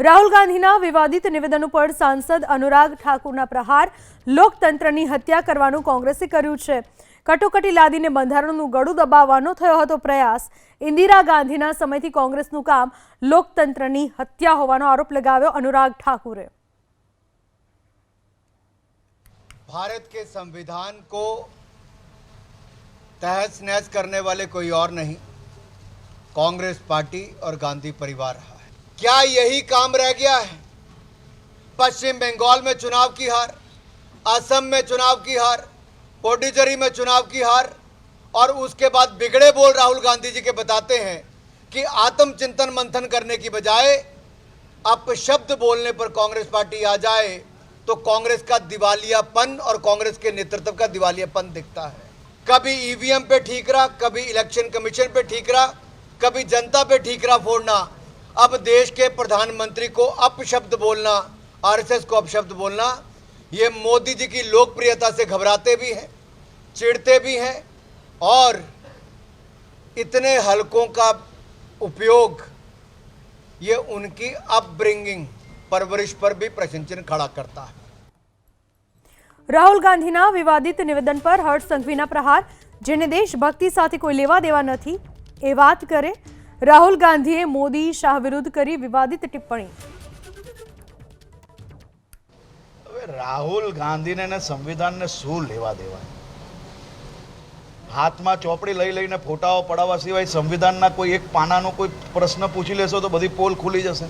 રાહુલ ગાંધીના વિવાદિત નિવેદનો પર સાંસદ અનુરાગ ઠાકુરના પ્રહાર, લોકતંત્રની હત્યા કરવાનું કોંગ્રેસે કર્યું છે। કટોકટી લાદીને બંધારણનું ગળું દબાવવાનો થયો હતો પ્રયાસ। ઇન્દિરા ગાંધીના સમયથી કોંગ્રેસનું કામ લોકતંત્રની હત્યા હોવાનો આરોપ લગાવ્યો અનુરાગ ઠાકુરે। भारत के संविधान को तहस नहस करने वाले कोई और नहीं, कांग्रेस पार्टी और गांधी परिवार रहा है। क्या यही काम रह गया है? पश्चिम बंगाल में चुनाव की हार, असम में चुनाव की हार, पुडुचेरी में चुनाव की हार, और उसके बाद बिगड़े बोल राहुल गांधी जी के बताते हैं कि आत्मचिंतन मंथन करने की बजाय अपशब्द बोलने पर कांग्रेस पार्टी आ जाए तो कांग्रेस का दिवालियापन और कांग्रेस के नेतृत्व का दिवालियापन दिखता है। कभी ईवीएम पे ठीकरा, कभी इलेक्शन कमीशन पे ठीकरा, कभी जनता पे ठीकरा फोड़ना, अब देश के प्रधानमंत्री को अपशब्द बोलना, आरएसएस को अपशब्द बोलना, ये मोदी जी की लोकप्रियता से घबराते भी हैं, चिढ़ते भी हैं, और इतने हलकों का उपयोग ये उनकी अपब्रिंगिंग, परवरिश पर भी प्रश्न चिन्ह खड़ा करता है। રાહુલ ગાંધીના વિવાદિત નિવેદન પર હર્ષ સંઘવીના પ્રહાર, જેને દેશભક્તિ સાથે કોઈ લેવા દેવા નથી એ વાત કરે। રાહુલ ગાંધીએ મોદી શાહ વિરુદ્ધ કરી વિવાદિત ટિપ્પણી। હવે રાહુલ ગાંધીને ને સંવિધાનને શું લેવા દેવા? હાથમાં ચોપડી લઈ લઈને ફોટાઓ પડાવવા સિવાય સંવિધાનના કોઈ એક પાનાનો કોઈ પ્રશ્ન પૂછી લેશો તો બધી પોલ ખુલી જશે।